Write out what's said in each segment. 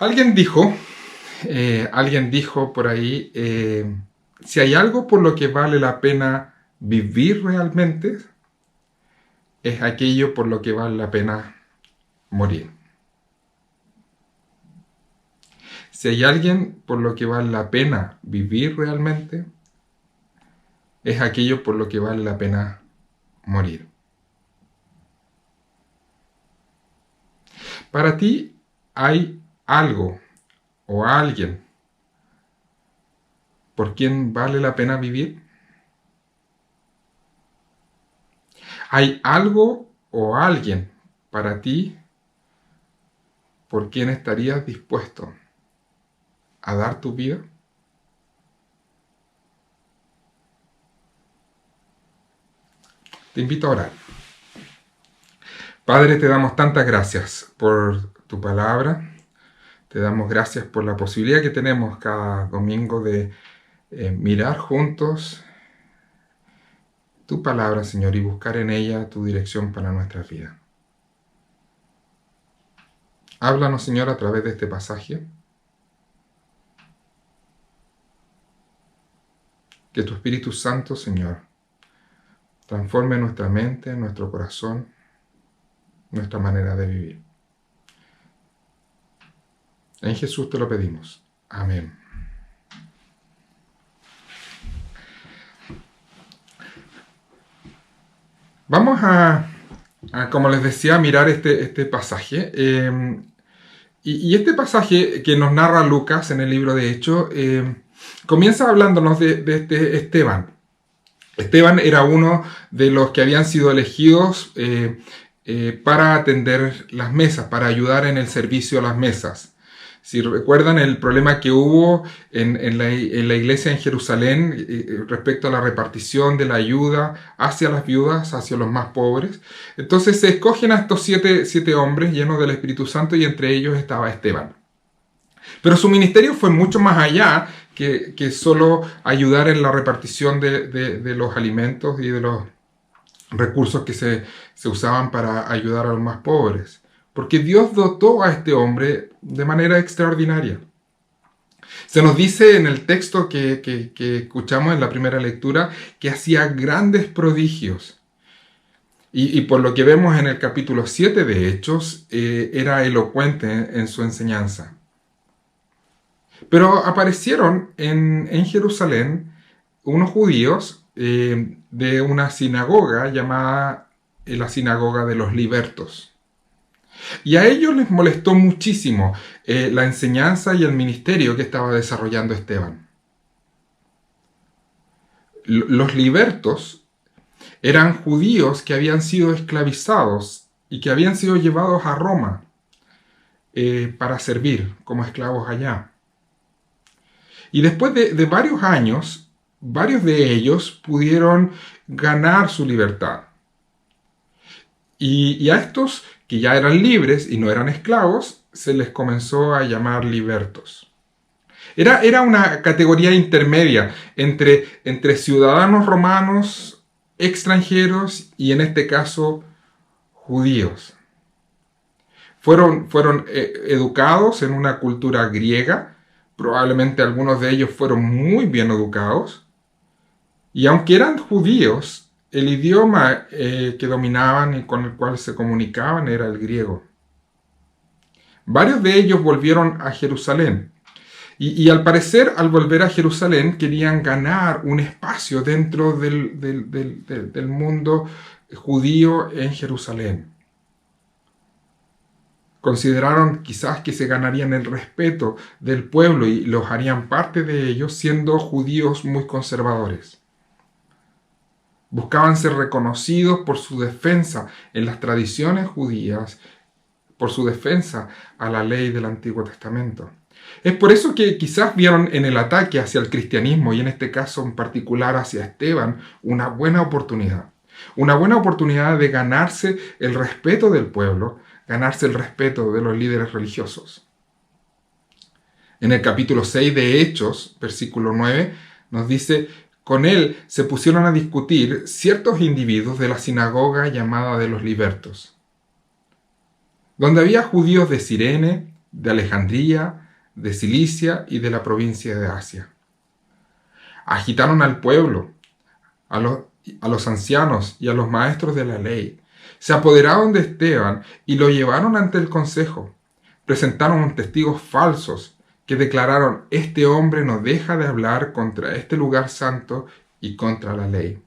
Alguien dijo, alguien dijo por ahí, si hay algo por lo que vale la pena vivir realmente, es aquello por lo que vale la pena morir. Si hay alguien por lo que vale la pena vivir realmente, es aquello por lo que vale la pena morir. Para ti hay algo o alguien por quien vale la pena vivir. ¿Hay algo o alguien para ti por quien estarías dispuesto a dar tu vida? Te invito a orar. Padre, te damos tantas gracias por tu palabra. Te damos gracias por la posibilidad que tenemos cada domingo de mirar juntos tu palabra, Señor, y buscar en ella tu dirección para nuestras vidas. Háblanos, Señor, a través de este pasaje. Que tu Espíritu Santo, Señor, transforme nuestra mente, nuestro corazón, nuestra manera de vivir. En Jesús te lo pedimos. Amén. Vamos como les decía, mirar este pasaje. Y este pasaje que nos narra Lucas en el libro de Hechos, comienza hablándonos de este Esteban. Esteban era uno de los que habían sido elegidos para atender las mesas, para ayudar en el servicio a las mesas. Si recuerdan el problema que hubo en la iglesia en Jerusalén respecto a la repartición de la ayuda hacia las viudas, hacia los más pobres. Entonces se escogen a estos siete hombres llenos del Espíritu Santo y entre ellos estaba Esteban. Pero su ministerio fue mucho más allá que solo ayudar en la repartición de los alimentos y de los recursos que se usaban para ayudar a los más pobres. Porque Dios dotó a este hombre de manera extraordinaria. Se nos dice en el texto que escuchamos en la primera lectura que hacía grandes prodigios. Y por lo que vemos en el capítulo 7 de Hechos, era elocuente en su enseñanza. Pero aparecieron en Jerusalén unos judíos de una sinagoga llamada la sinagoga de los libertos. Y a ellos les molestó muchísimo la enseñanza y el ministerio que estaba desarrollando Esteban. Los libertos eran judíos que habían sido esclavizados y que habían sido llevados a Roma para servir como esclavos allá. Y después de varios años, varios de ellos pudieron ganar su libertad. Y a estos que ya eran libres y no eran esclavos, se les comenzó a llamar libertos. Era una categoría intermedia entre ciudadanos romanos, extranjeros y en este caso judíos. Fueron educados en una cultura griega, probablemente algunos de ellos fueron muy bien educados, y aunque eran judíos, el idioma que dominaban y con el cual se comunicaban era el griego. Varios de ellos volvieron a Jerusalén. Y al parecer, al volver a Jerusalén, querían ganar un espacio dentro del mundo judío en Jerusalén. Consideraron quizás que se ganarían el respeto del pueblo y los harían parte de ellos siendo judíos muy conservadores. Buscaban ser reconocidos por su defensa en las tradiciones judías, por su defensa a la ley del Antiguo Testamento. Es por eso que quizás vieron en el ataque hacia el cristianismo, y en este caso en particular hacia Esteban, una buena oportunidad. Una buena oportunidad de ganarse el respeto del pueblo, ganarse el respeto de los líderes religiosos. En el capítulo 6 de Hechos, versículo 9, nos dice: con él se pusieron a discutir ciertos individuos de la sinagoga llamada de los libertos, donde había judíos de Cirene, de Alejandría, de Cilicia y de la provincia de Asia. Agitaron al pueblo, a los ancianos y a los maestros de la ley. Se apoderaron de Esteban y lo llevaron ante el consejo. Presentaron testigos falsos que declararon: este hombre no deja de hablar contra este lugar santo y contra la ley.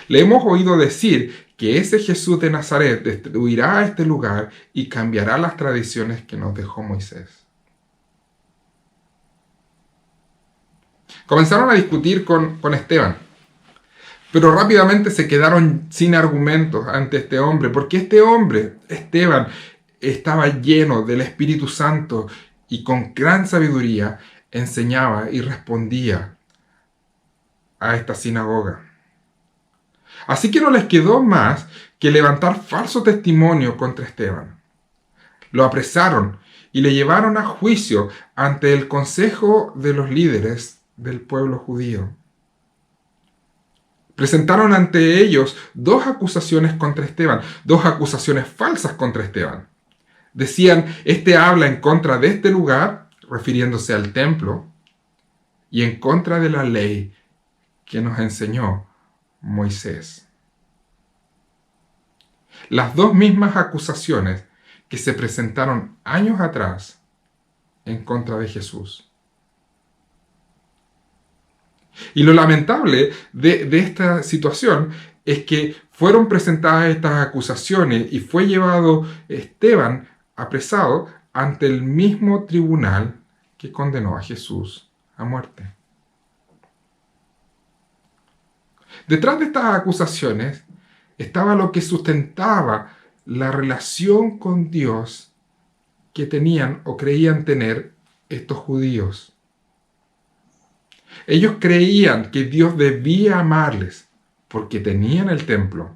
Le hemos oído decir que ese Jesús de Nazaret destruirá este lugar y cambiará las tradiciones que nos dejó Moisés. Comenzaron a discutir con Esteban, pero rápidamente se quedaron sin argumentos ante este hombre, porque este hombre, Esteban, estaba lleno del Espíritu Santo y con gran sabiduría enseñaba y respondía a esta sinagoga. Así que no les quedó más que levantar falso testimonio contra Esteban. Lo apresaron y le llevaron a juicio ante el consejo de los líderes del pueblo judío. Presentaron ante ellos 2 acusaciones contra Esteban, 2 acusaciones falsas contra Esteban. Decían: este habla en contra de este lugar, refiriéndose al templo, y en contra de la ley que nos enseñó Moisés. Las 2 mismas acusaciones que se presentaron años atrás en contra de Jesús. Y lo lamentable de esta situación es que fueron presentadas estas acusaciones y fue llevado Esteban apresado ante el mismo tribunal que condenó a Jesús a muerte. Detrás de estas acusaciones estaba lo que sustentaba la relación con Dios que tenían o creían tener estos judíos. Ellos creían que Dios debía amarles porque tenían el templo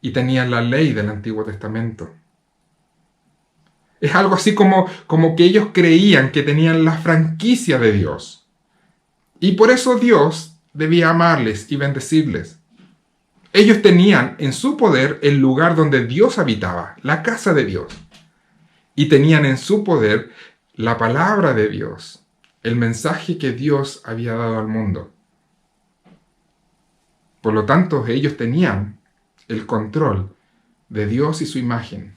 y tenían la ley del Antiguo Testamento. Es algo así como que ellos creían que tenían la franquicia de Dios. Y por eso Dios debía amarles y bendecirles. Ellos tenían en su poder el lugar donde Dios habitaba, la casa de Dios. Y tenían en su poder la palabra de Dios, el mensaje que Dios había dado al mundo. Por lo tanto, ellos tenían el control de Dios y su imagen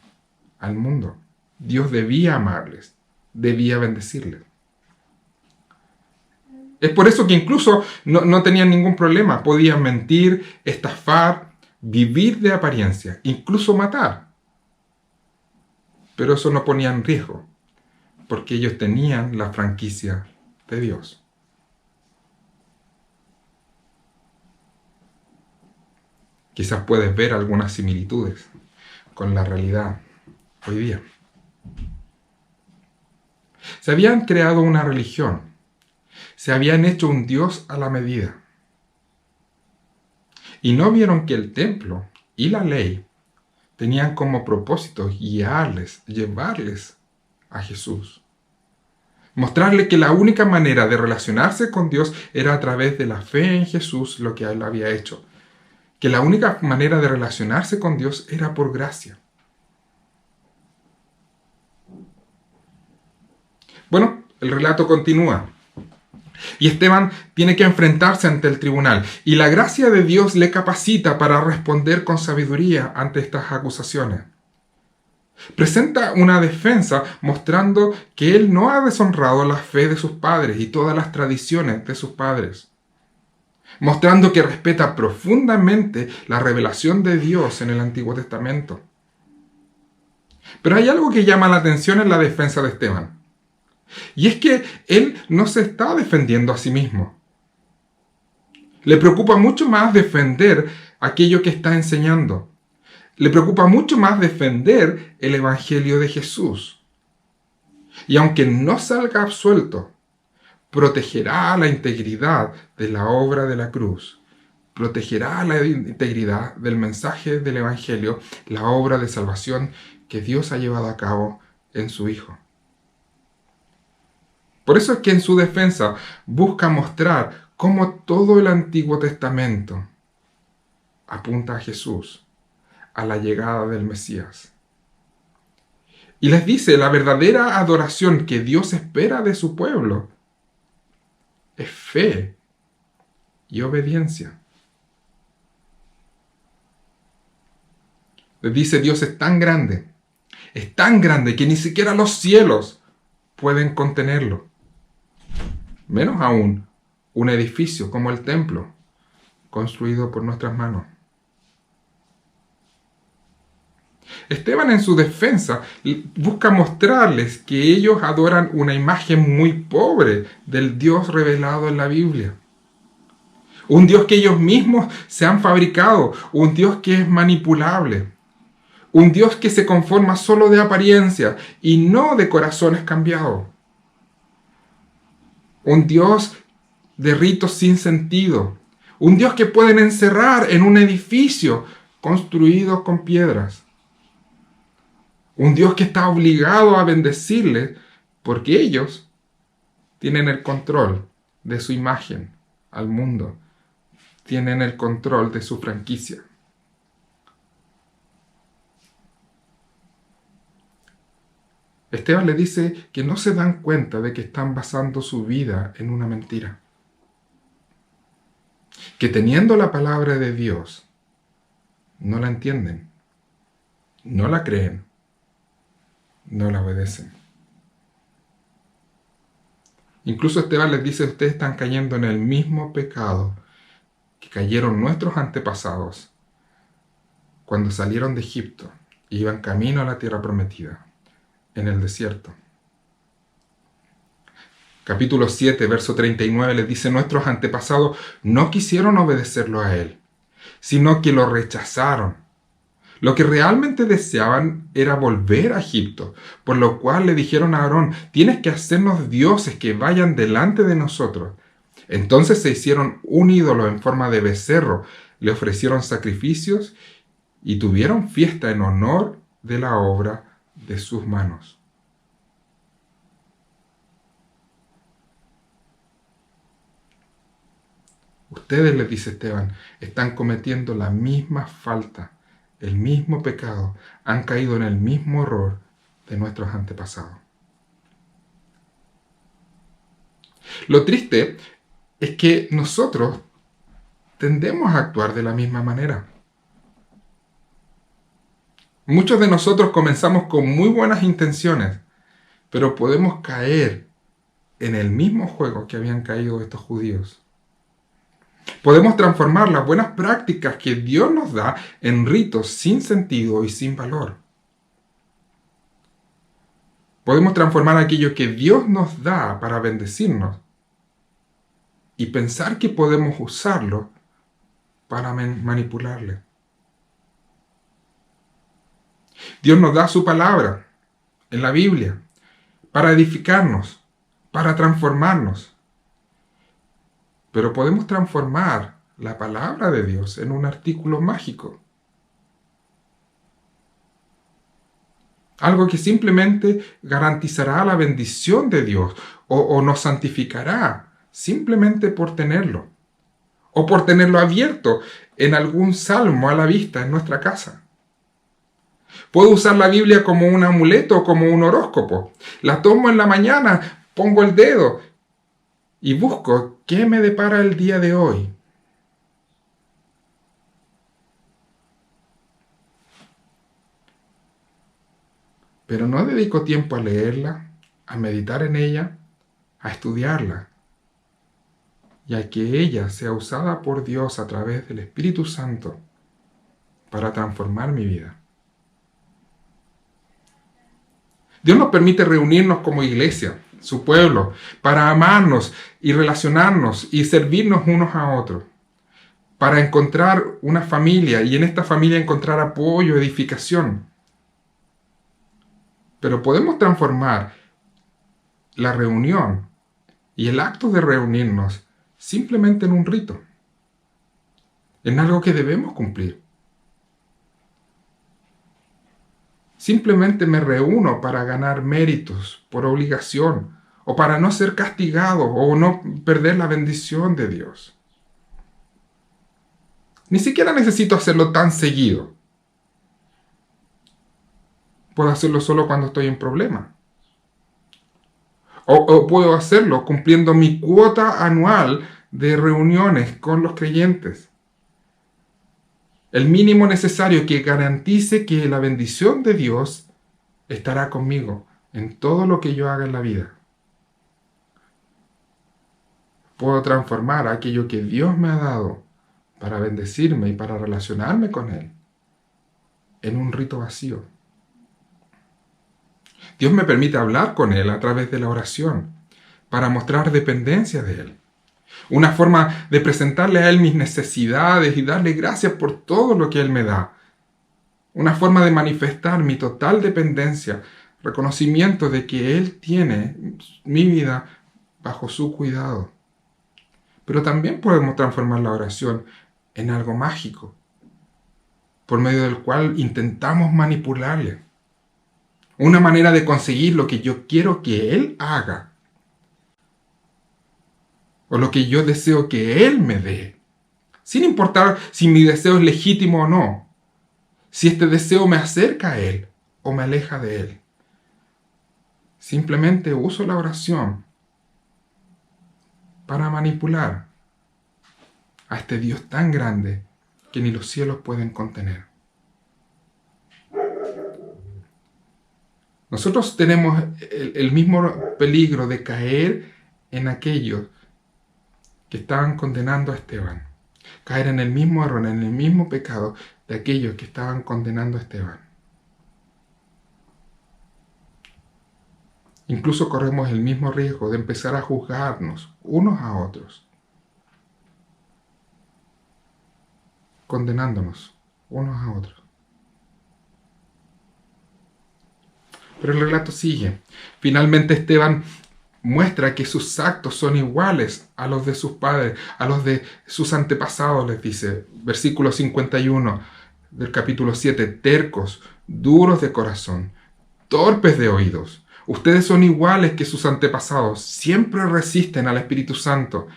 al mundo. Dios debía amarles, debía bendecirles. Es por eso que incluso no tenían ningún problema. Podían mentir, estafar, vivir de apariencia, incluso matar. Pero eso no ponía en riesgo, porque ellos tenían la franquicia de Dios. Quizás puedes ver algunas similitudes con la realidad hoy día. Se habían creado una religión. Se habían hecho un Dios a la medida. Y no vieron que el templo y la ley tenían como propósito guiarles, llevarles a Jesús. Mostrarle que la única manera de relacionarse con Dios era a través de la fe en Jesús, lo que Él había hecho. Que la única manera de relacionarse con Dios era por gracia. Bueno, el relato continúa. Y Esteban tiene que enfrentarse ante el tribunal. Y la gracia de Dios le capacita para responder con sabiduría ante estas acusaciones. Presenta una defensa mostrando que él no ha deshonrado la fe de sus padres y todas las tradiciones de sus padres. Mostrando que respeta profundamente la revelación de Dios en el Antiguo Testamento. Pero hay algo que llama la atención en la defensa de Esteban. Y es que él no se está defendiendo a sí mismo. Le preocupa mucho más defender aquello que está enseñando. Le preocupa mucho más defender el Evangelio de Jesús. Y aunque no salga absuelto, protegerá la integridad de la obra de la cruz. Protegerá la integridad del mensaje del Evangelio, la obra de salvación que Dios ha llevado a cabo en su Hijo. Por eso es que en su defensa busca mostrar cómo todo el Antiguo Testamento apunta a Jesús, a la llegada del Mesías. Y les dice, la verdadera adoración que Dios espera de su pueblo es fe y obediencia. Les dice, Dios es tan grande que ni siquiera los cielos pueden contenerlo. Menos aún un edificio como el templo, construido por nuestras manos. Esteban, en su defensa, busca mostrarles que ellos adoran una imagen muy pobre del Dios revelado en la Biblia. Un Dios que ellos mismos se han fabricado, un Dios que es manipulable, un Dios que se conforma solo de apariencia y no de corazones cambiados. Un Dios de ritos sin sentido, un Dios que pueden encerrar en un edificio construido con piedras. Un Dios que está obligado a bendecirles porque ellos tienen el control de su imagen al mundo. Tienen el control de su franquicia. Esteban le dice que no se dan cuenta de que están basando su vida en una mentira. Que teniendo la palabra de Dios, no la entienden, no la creen, no la obedecen. Incluso Esteban les dice, ustedes están cayendo en el mismo pecado que cayeron nuestros antepasados cuando salieron de Egipto y iban camino a la tierra prometida, en el desierto. Capítulo 7, verso 39 les dice, nuestros antepasados no quisieron obedecerlo a él, sino que lo rechazaron. Lo que realmente deseaban era volver a Egipto, por lo cual le dijeron a Aarón, tienes que hacernos dioses que vayan delante de nosotros. Entonces se hicieron un ídolo en forma de becerro, le ofrecieron sacrificios y tuvieron fiesta en honor de la obra de sus manos. Ustedes, les dice Esteban, están cometiendo la misma falta, el mismo pecado, han caído en el mismo error de nuestros antepasados. Lo triste es que nosotros tendemos a actuar de la misma manera. Muchos de nosotros comenzamos con muy buenas intenciones, pero podemos caer en el mismo juego que habían caído estos judíos. Podemos transformar las buenas prácticas que Dios nos da en ritos sin sentido y sin valor. Podemos transformar aquello que Dios nos da para bendecirnos y pensar que podemos usarlo para manipularle. Dios nos da su palabra en la Biblia para edificarnos, para transformarnos. Pero podemos transformar la palabra de Dios en un artículo mágico. Algo que simplemente garantizará la bendición de Dios o nos santificará simplemente por tenerlo. O por tenerlo abierto en algún salmo a la vista en nuestra casa. Puedo usar la Biblia como un amuleto o como un horóscopo. La tomo en la mañana, pongo el dedo y busco qué me depara el día de hoy. Pero no dedico tiempo a leerla, a meditar en ella, a estudiarla, y a que ella sea usada por Dios a través del Espíritu Santo para transformar mi vida. Dios nos permite reunirnos como iglesia, su pueblo, para amarnos y relacionarnos y servirnos unos a otros, para encontrar una familia y en esta familia encontrar apoyo, edificación. Pero podemos transformar la reunión y el acto de reunirnos simplemente en un rito, en algo que debemos cumplir. Simplemente me reúno para ganar méritos por obligación o para no ser castigado o no perder la bendición de Dios. Ni siquiera necesito hacerlo tan seguido. puedo hacerlo solo cuando estoy en problemas. O puedo hacerlo cumpliendo mi cuota anual de reuniones con los creyentes. El mínimo necesario que garantice que la bendición de Dios estará conmigo en todo lo que yo haga en la vida. Puedo transformar aquello que Dios me ha dado para bendecirme y para relacionarme con Él en un rito vacío. Dios me permite hablar con Él a través de la oración para mostrar dependencia de Él. Una forma de presentarle a Él mis necesidades y darle gracias por todo lo que Él me da. Una forma de manifestar mi total dependencia, reconocimiento de que Él tiene mi vida bajo su cuidado. Pero también podemos transformar la oración en algo mágico, por medio del cual intentamos manipularle. Una manera de conseguir lo que yo quiero que Él haga, o lo que yo deseo que Él me dé, sin importar si mi deseo es legítimo o no, si este deseo me acerca a Él o me aleja de Él. Simplemente uso la oración para manipular a este Dios tan grande que ni los cielos pueden contener. Nosotros tenemos el mismo peligro de caer en aquellos que estaban condenando a Esteban. Caer en el mismo error, en el mismo pecado de aquellos que estaban condenando a Esteban. Incluso corremos el mismo riesgo de empezar a juzgarnos unos a otros, condenándonos unos a otros. Pero el relato sigue. Finalmente Esteban muestra que sus actos son iguales a los de sus padres, a los de sus antepasados, les dice. Versículo 51 del capítulo 7. Tercos, duros de corazón, torpes de oídos. Ustedes son iguales que sus antepasados, siempre resisten al Espíritu Santo.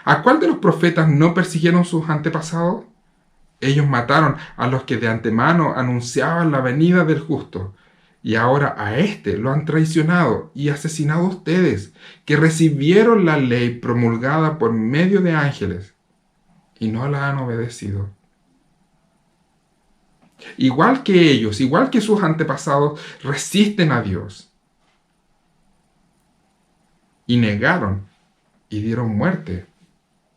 ¿A cuál de los profetas no persiguieron sus antepasados? Ellos mataron a los que de antemano anunciaban la venida del justo. Y ahora a éste lo han traicionado y asesinado ustedes, que recibieron la ley promulgada por medio de ángeles y no la han obedecido. Igual que ellos, igual que sus antepasados, resisten a Dios. Y negaron y dieron muerte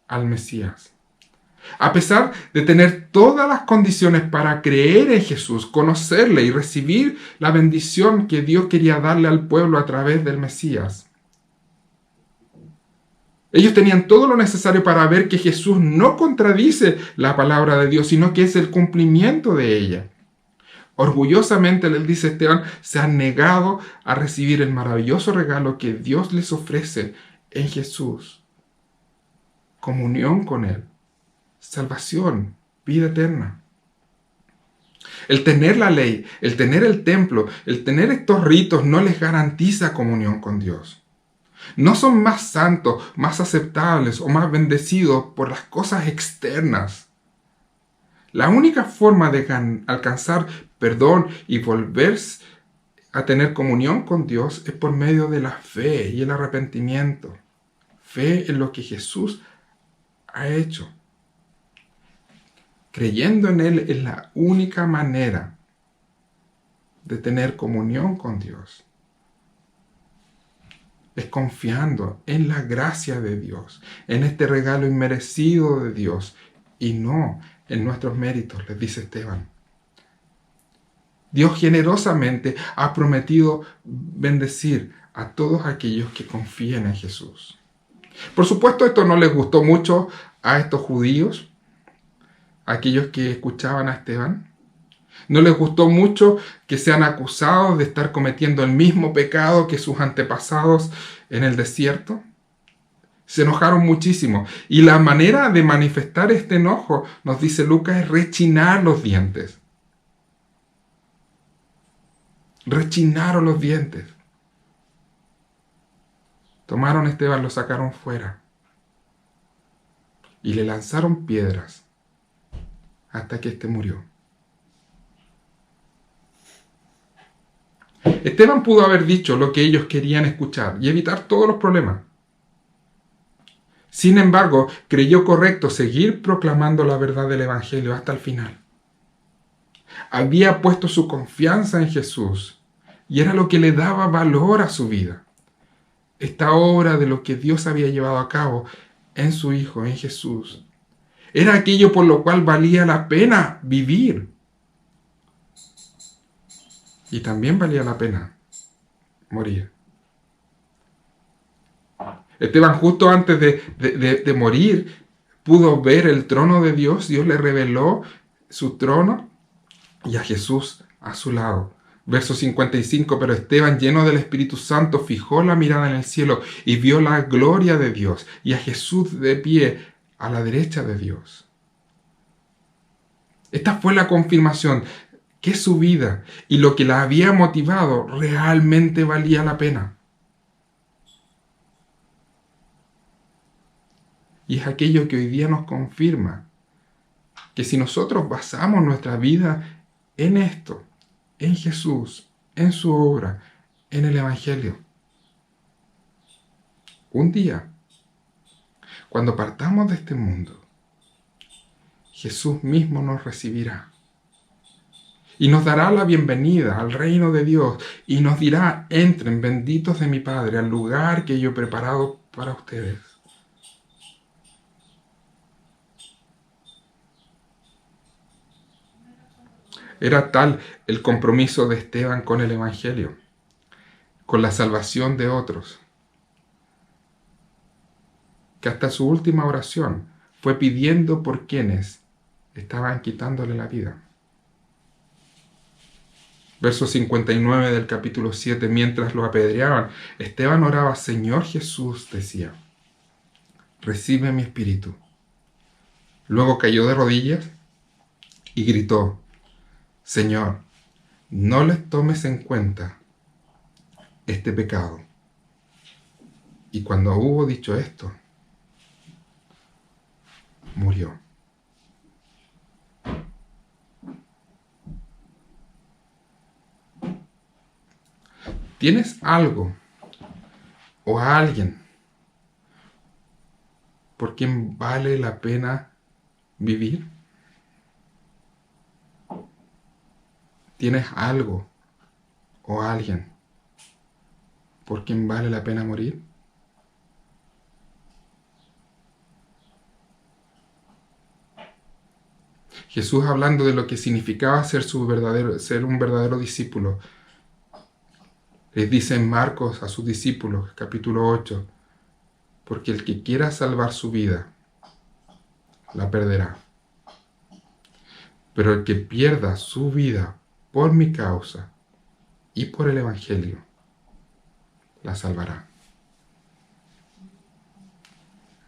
al Mesías. A pesar de tener todas las condiciones para creer en Jesús, conocerle y recibir la bendición que Dios quería darle al pueblo a través del Mesías. Ellos tenían todo lo necesario para ver que Jesús no contradice la palabra de Dios, sino que es el cumplimiento de ella. Orgullosamente, les dice Esteban, se han negado a recibir el maravilloso regalo que Dios les ofrece en Jesús. Comunión con Él. Salvación, vida eterna. El tener la ley, el tener el templo, el tener estos ritos no les garantiza comunión con Dios. No son más santos, más aceptables o más bendecidos por las cosas externas. La única forma de alcanzar perdón y volver a tener comunión con Dios es por medio de la fe y el arrepentimiento. Fe en lo que Jesús ha hecho. Creyendo en Él es la única manera de tener comunión con Dios. Es confiando en la gracia de Dios, en este regalo inmerecido de Dios y no en nuestros méritos, les dice Esteban. Dios generosamente ha prometido bendecir a todos aquellos que confíen en Jesús. Por supuesto, esto no les gustó mucho a estos judíos, aquellos que escuchaban a Esteban. ¿No les gustó mucho que sean acusados de estar cometiendo el mismo pecado que sus antepasados en el desierto? Se enojaron muchísimo. Y la manera de manifestar este enojo, nos dice Lucas, es rechinar los dientes. Rechinaron los dientes. Tomaron a Esteban, lo sacaron fuera. Y le lanzaron piedras hasta que éste murió. Esteban pudo haber dicho lo que ellos querían escuchar y evitar todos los problemas. Sin embargo, creyó correcto seguir proclamando la verdad del Evangelio hasta el final. Había puesto su confianza en Jesús y era lo que le daba valor a su vida. Esta obra de lo que Dios había llevado a cabo en su Hijo, en Jesús, era aquello por lo cual valía la pena vivir. Y también valía la pena morir. Esteban, justo antes de morir, pudo ver el trono de Dios. Dios le reveló su trono y a Jesús a su lado. Verso 55, pero Esteban, lleno del Espíritu Santo, fijó la mirada en el cielo y vio la gloria de Dios y a Jesús de pie a la derecha de Dios. Esta fue la confirmación que su vida y lo que la había motivado realmente valía la pena. Y es aquello que hoy día nos confirma que si nosotros basamos nuestra vida en esto, en Jesús, en su obra, en el Evangelio, un día, cuando partamos de este mundo, Jesús mismo nos recibirá y nos dará la bienvenida al reino de Dios y nos dirá: entren benditos de mi Padre al lugar que yo he preparado para ustedes. Era tal el compromiso de Esteban con el Evangelio, con la salvación de otros, que hasta su última oración fue pidiendo por quienes estaban quitándole la vida. Verso 59 del capítulo 7, mientras lo apedreaban, Esteban oraba: Señor Jesús, decía, recibe mi espíritu. Luego cayó de rodillas y gritó: Señor, no les tomes en cuenta este pecado. Y cuando hubo dicho esto, murió. ¿Tienes algo o a alguien por quien vale la pena vivir? ¿Tienes algo o a alguien por quien vale la pena morir? Jesús, hablando de lo que significaba ser un verdadero discípulo, les dice en Marcos a sus discípulos, capítulo 8, porque el que quiera salvar su vida, la perderá. Pero el que pierda su vida por mi causa y por el Evangelio, la salvará.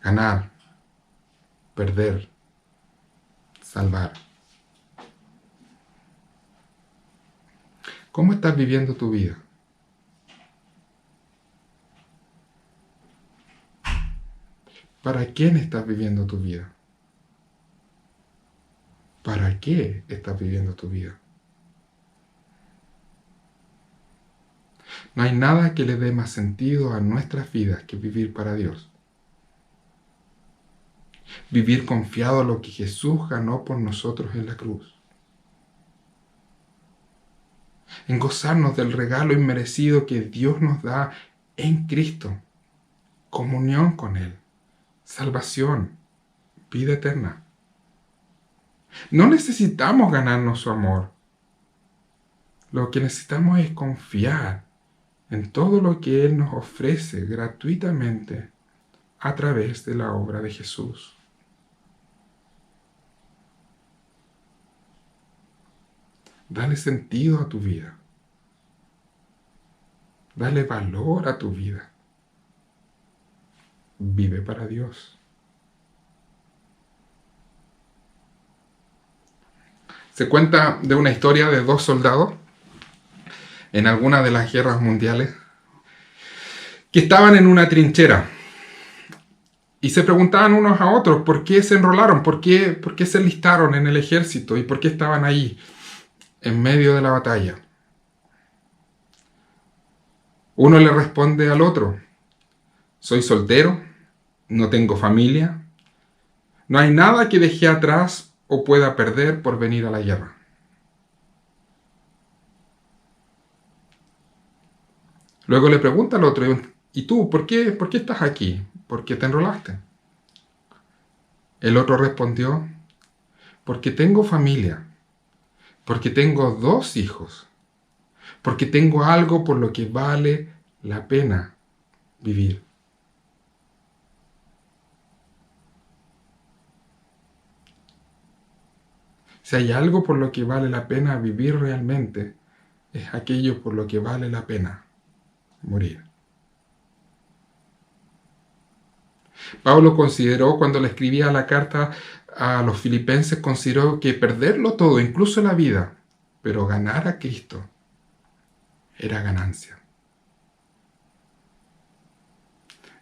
Ganar, perder, salvar. ¿Cómo estás viviendo tu vida? ¿Para quién estás viviendo tu vida? ¿Para qué estás viviendo tu vida? No hay nada que le dé más sentido a nuestras vidas que vivir para Dios. Vivir confiado en lo que Jesús ganó por nosotros en la cruz. En gozarnos del regalo inmerecido que Dios nos da en Cristo. Comunión con Él. Salvación. Vida eterna. No necesitamos ganarnos su amor. Lo que necesitamos es confiar en todo lo que Él nos ofrece gratuitamente a través de la obra de Jesús. Dale sentido a tu vida. Dale valor a tu vida. Vive para Dios. Se cuenta de una historia de dos soldados en alguna de las guerras mundiales que estaban en una trinchera y se preguntaban unos a otros por qué se enrolaron, por qué se enlistaron en el ejército y por qué estaban ahí en medio de la batalla. Uno le responde al otro: soy soltero, no tengo familia, no hay nada que dejé atrás o pueda perder por venir a la guerra. Luego le pregunta al otro: ¿y tú por qué estás aquí? ¿Por qué te enrolaste? El otro respondió: porque tengo familia, porque tengo 2 hijos, porque tengo algo por lo que vale la pena vivir. Si hay algo por lo que vale la pena vivir realmente, es aquello por lo que vale la pena morir. Pablo consideró, cuando le escribía la carta a los filipenses, consideró que perderlo todo, incluso la vida, pero ganar a Cristo, era ganancia.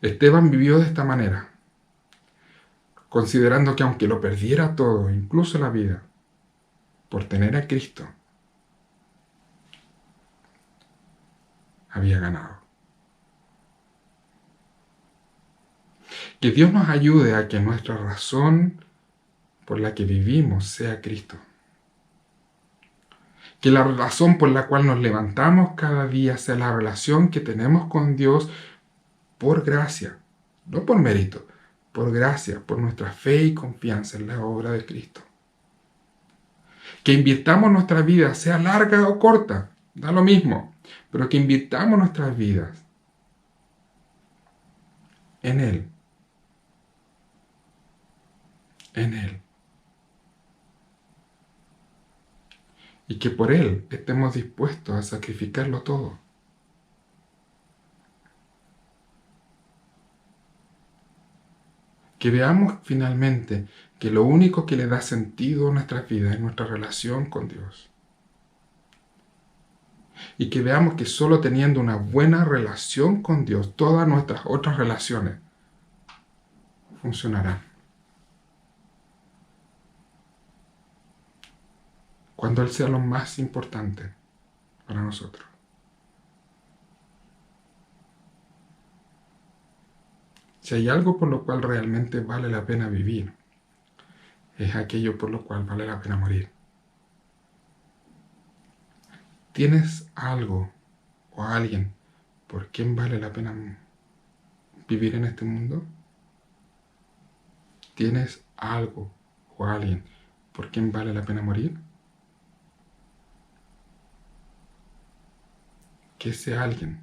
Esteban vivió de esta manera, considerando que aunque lo perdiera todo, incluso la vida, por tener a Cristo, había ganado. Que Dios nos ayude a que nuestra razón por la que vivimos sea Cristo. Que la razón por la cual nos levantamos cada día sea la relación que tenemos con Dios por gracia, no por mérito, por gracia, por nuestra fe y confianza en la obra de Cristo. Que invirtamos nuestra vida, sea larga o corta, da lo mismo, pero que invirtamos nuestras vidas en Él. En Él. Y que por Él estemos dispuestos a sacrificarlo todo. Que veamos finalmente que lo único que le da sentido a nuestras vidas es nuestra relación con Dios. Y que veamos que solo teniendo una buena relación con Dios, todas nuestras otras relaciones funcionarán. Cuando Él sea lo más importante para nosotros. Si hay algo por lo cual realmente vale la pena vivir, es aquello por lo cual vale la pena morir. ¿Tienes algo o alguien por quien vale la pena vivir en este mundo? ¿Tienes algo o alguien por quien vale la pena morir? Que ese alguien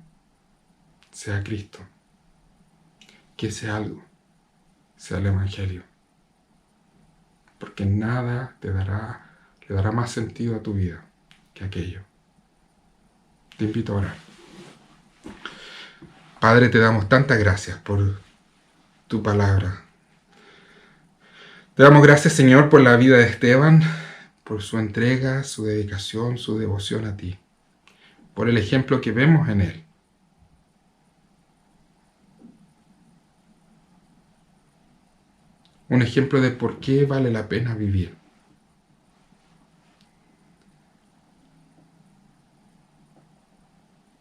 sea Cristo. Que ese algo sea el Evangelio. Porque nada le dará más sentido a tu vida que aquello. Te invito a orar. Padre, te damos tantas gracias por tu palabra. Te damos gracias, Señor, por la vida de Esteban, por su entrega, su dedicación, su devoción a ti, por el ejemplo que vemos en él. Un ejemplo de por qué vale la pena vivir.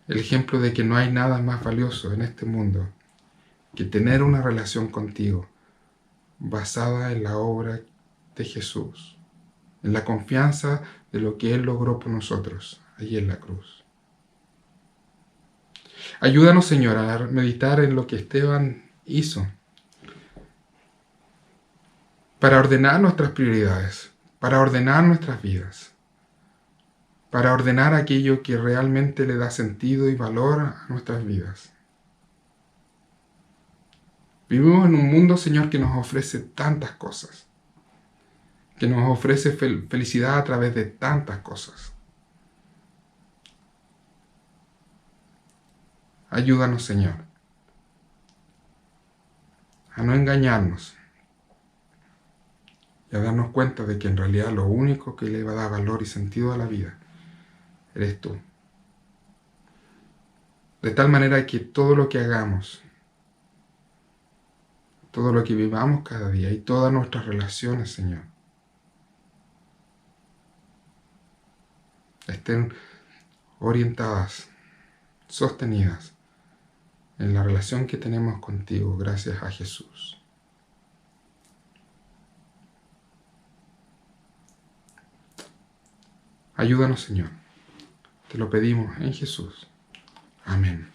El ejemplo de que no hay nada más valioso en este mundo que tener una relación contigo basada en la obra de Jesús, en la confianza de lo que Él logró por nosotros allí en la cruz. Ayúdanos, Señor, a meditar en lo que Esteban hizo para ordenar nuestras prioridades, para ordenar nuestras vidas, para ordenar aquello que realmente le da sentido y valor a nuestras vidas. Vivimos en un mundo, Señor, que nos ofrece tantas cosas, que nos ofrece felicidad a través de tantas cosas. Ayúdanos, Señor, a no engañarnos y a darnos cuenta de que en realidad lo único que le va a dar valor y sentido a la vida eres tú. De tal manera que todo lo que hagamos, todo lo que vivamos cada día y todas nuestras relaciones, Señor, estén orientadas, sostenidas en la relación que tenemos contigo, gracias a Jesús. Ayúdanos, Señor. Te lo pedimos en Jesús. Amén.